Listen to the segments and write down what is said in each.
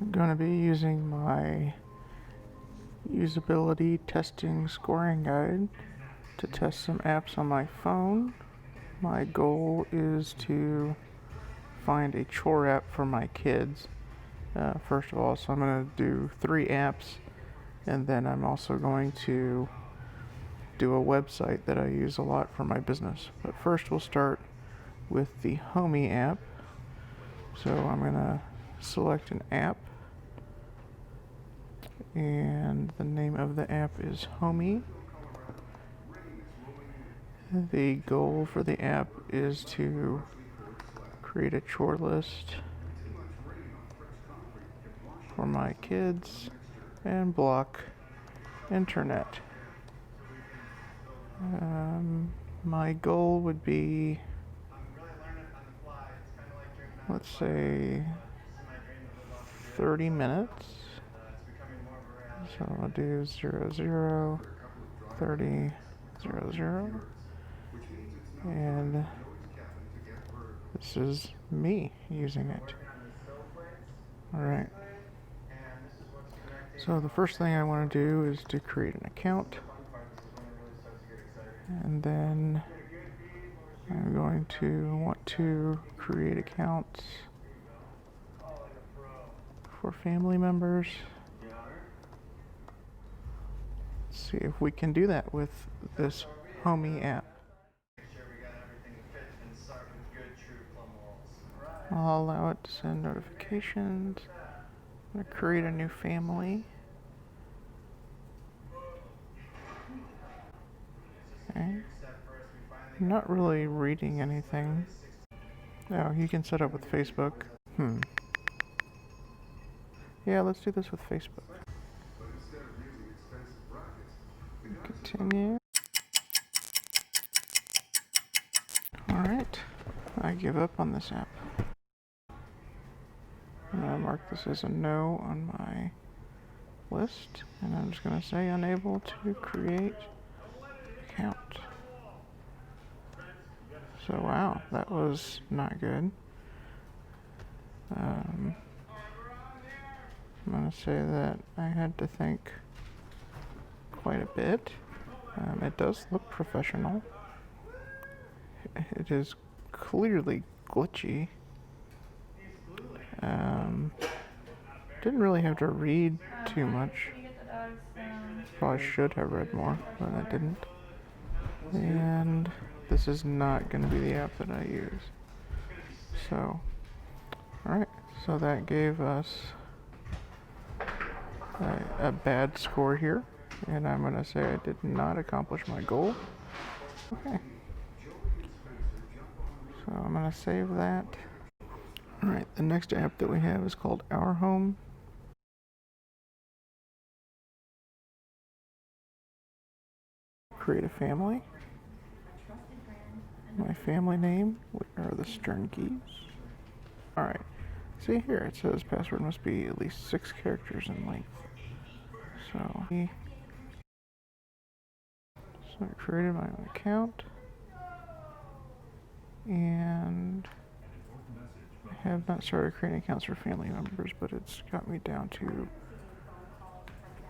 I'm going to be using my usability testing scoring guide to test some apps on my phone. My goal is to find a chore app for my kids. First of all, so I'm going to do 3 apps, and then I'm also going to do a website that I use a lot for my business. But first we'll start with the Homey app. So I'm going to select an app, and the name of the app is Homey. The goal for the app is to create a chore list for my kids and block internet. My goal would be, let's say, 30 minutes. So I'll do 0, 0, 30, 0, 0. And this is me using it. Alright. So the first thing I want to do is to create an account. And then I'm going to want to create accounts for family members. Let's see if we can do that with this Homey app. I'll allow it to send notifications. I'm going to create a new family. Okay. I'm not really reading anything. Oh, you can set up with Facebook. Yeah, let's do this with Facebook. Continue. Alright, I give up on this app. I'm going to mark this as a no on my list, and I'm just going to say unable to create account. So wow, that was not good. I'm going to say that I had to think quite a bit. It does look professional. It is clearly glitchy. Didn't really have to read too much. Probably should have read more, but I didn't. And this is not going to be the app that I use. So, alright, so that gave us a bad score here, and I'm going to say I did not accomplish my goal. Okay, so I'm going to save that. Alright, the next app that we have is called Our Home. Create a family. My family name are the Sternkeys. Alright, see here it says password must be at least 6 characters in length. So I created my own account, and I have not started creating accounts for family members, but it's got me down to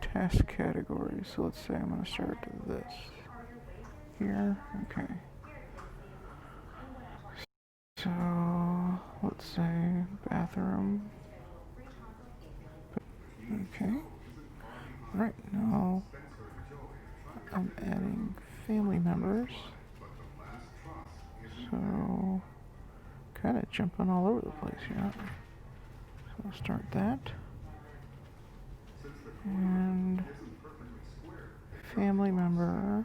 task categories. So let's say I'm going to start this here. Okay. So let's say bathroom. Okay. Alright, now I'm adding family members. So kind of jumping all over the place here. So I'll start that. And family member.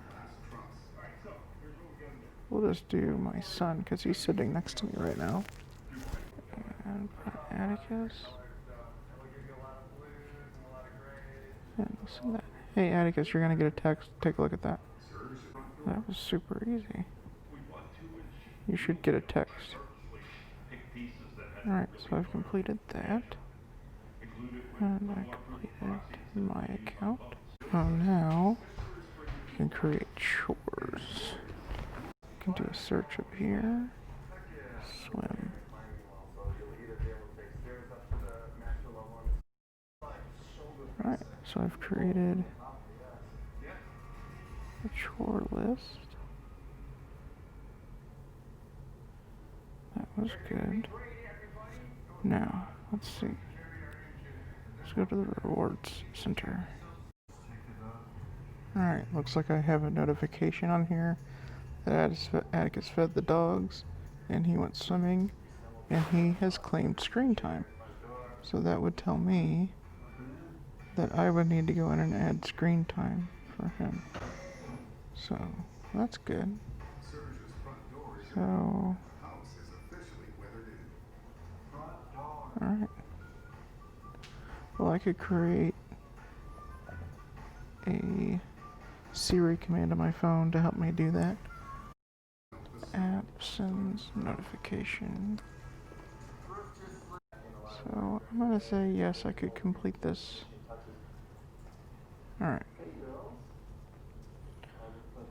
We'll just do my son because he's sitting next to me right now. And put Atticus. And we'll send that. Hey Atticus, you're gonna get a text. Take a look at that. That was super easy. You should get a text. Alright, so I've completed that. And I completed my account. So now I can create chores. I can do a search up here. Swim. Alright, so I've created a chore list. That was good. Now, let's see. Let's go to the rewards center. Alright, looks like I have a notification on here that Atticus fed the dogs, and he went swimming, and he has claimed screen time. So that would tell me that I would need to go in and add screen time for him. So, that's good. So, alright. Well, I could create a Siri command on my phone to help me do that. App sends notification. So I'm gonna say yes, I could complete this. Alright.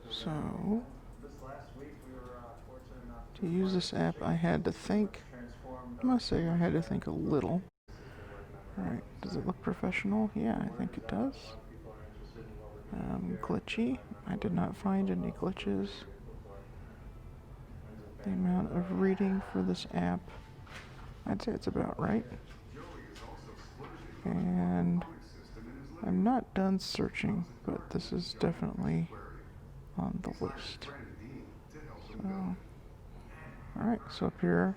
So to use this app I had to think. I must say I had to think a little. Alright, does it look professional? Yeah, I think it does. Glitchy. I did not find any glitches. The amount of reading for this app, I'd say it's about right. And I'm not done searching, but this is definitely on the list. So, alright, so up here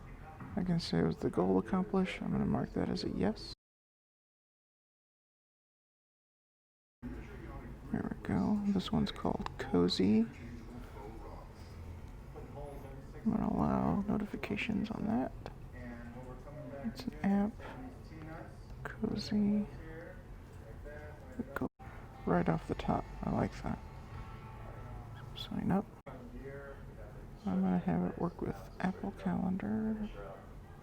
I can say was the goal accomplished. I'm going to mark that as a yes. There we go. This one's called Cozy. I'm going to allow notifications on that. It's an app. Cozy. Go right off the top. I like that. Sign up. I'm going to have it work with Apple Calendar.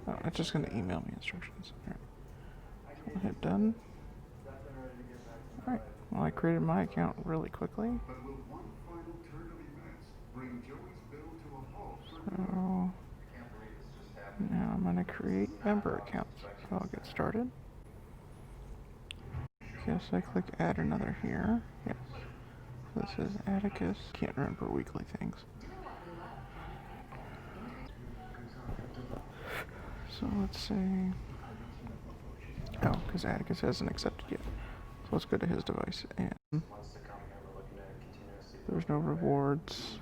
Oh, it's just going to email me instructions. Alright. So I'll hit done. Alright. Well, I created my account really quickly. So now I'm going to create member accounts. So I'll get started. Yes, I click add another here. Yes. So this is Atticus. Can't remember weekly things. So let's say, oh, because Atticus hasn't accepted yet. So let's go to his device, and there's no rewards.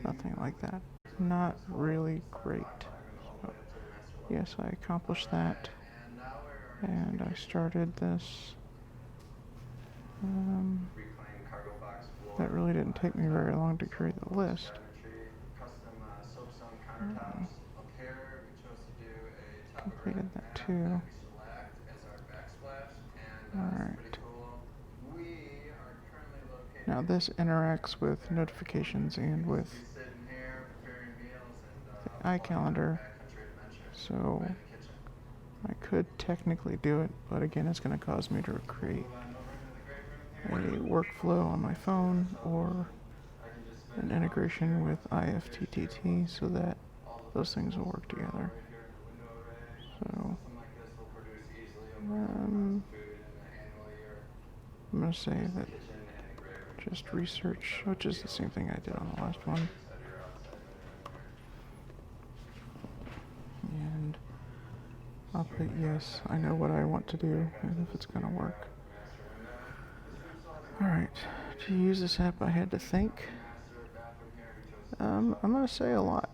Nothing like that. Not really great. So, yes, I accomplished that. And I started this. That really didn't take me very long to create the list. Completed that too. Alright. Now this interacts with notifications and with the iCalendar, so I could technically do it, but again it's going to cause me to create a workflow on my phone or an integration with IFTTT so that those things will work together. So I'm going to say that just research, which is the same thing I did on the last one. And I'll put yes, I know what I want to do and if it's going to work. Alright, to use this app I had to think. I'm going to say a lot.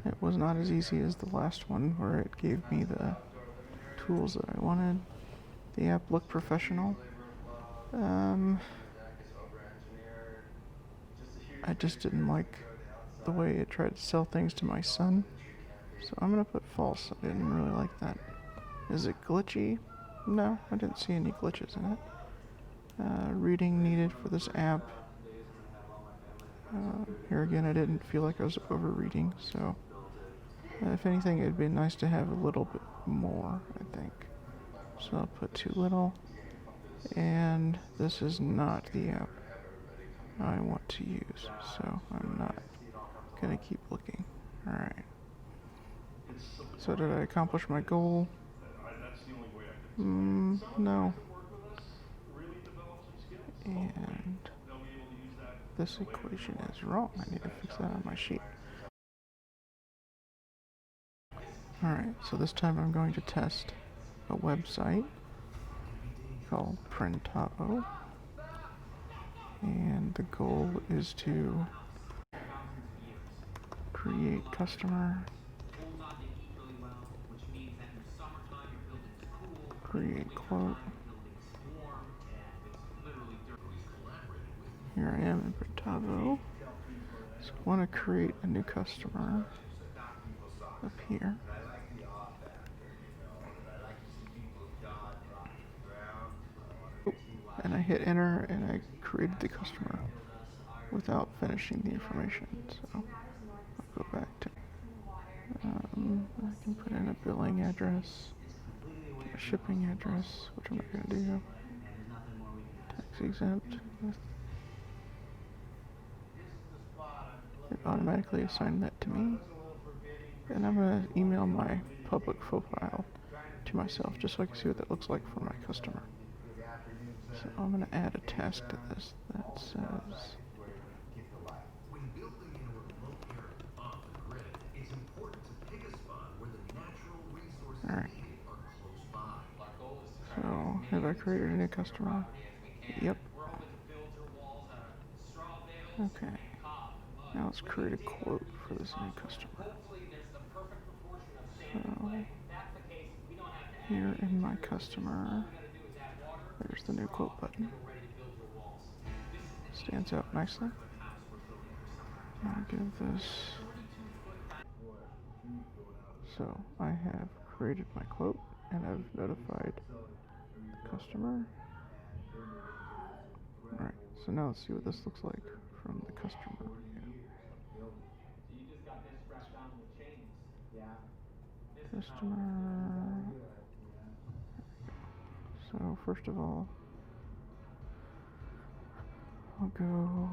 It was not as easy as the last one where it gave me the tools that I wanted. The app looked professional. I just didn't like the way it tried to sell things to my son. So I'm going to put false. I didn't really like that. Is it glitchy? No, I didn't see any glitches in it. Reading needed for this app. Here again, I didn't feel like I was over-reading, so if anything, it'd be nice to have a little bit more, I think. So I'll put too little. And this is not the app I want to use, so I'm not going to keep looking. Alright. So did I accomplish my goal? No. And this equation is wrong. I need to fix that on my sheet. Alright, so this time I'm going to test a website called Printavo. And the goal is to create customer, create quote. Here I am in Printavo. So I want to create a new customer up here. And I hit enter and I created the customer without finishing the information. So I'll go back to I can put in a billing address, a shipping address, which I'm not going to do. Tax exempt. It automatically assigned that to me. And I'm going to email my public profile to myself just so I can see what that looks like for my customer. So I'm going to add a task to this that says alright. So have I created a new customer? Yep. Okay. Now let's create a quote for this new customer. So here in my customer, there's the new quote button. Stands out nicely. I'll give this. So I have created my quote and I've notified the customer. Alright, so now let's see what this looks like from the customer view. Customer. So first of all, I'll go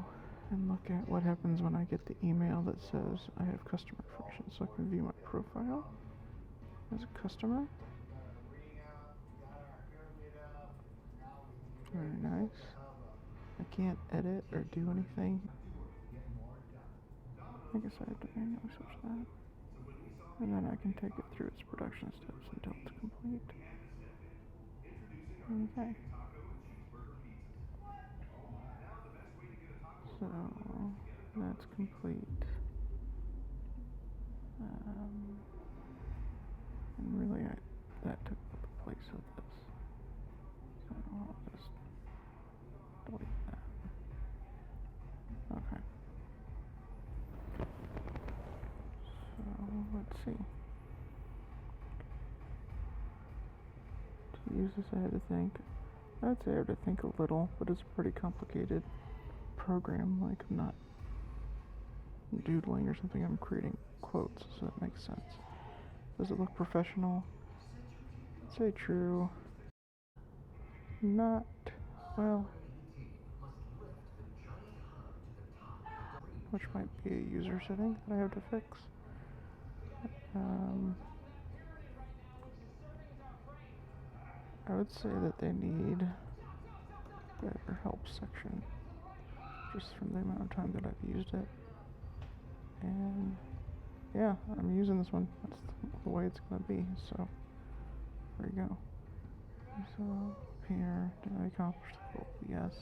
and look at what happens when I get the email that says I have customer information. So I can view my profile as a customer. Very nice. I can't edit or do anything. I guess I have to manually switch that. And then I can take it through its production steps until it's complete. Okay. So that's complete. And really, that took the place of this. So I'll just delete that. Okay. So let's see. To use this, I had to think. I'd say I had to think a little, but it's a pretty complicated program. Like, I'm not doodling or something, I'm creating quotes, so that makes sense. Does it look professional? I'd say true. Not, well, which might be a user setting that I have to fix. I would say that they need better help section, just from the amount of time that I've used it. And yeah, I'm using this one. That's the way it's gonna be. So there you go. So here, did I accomplish the goal? Yes.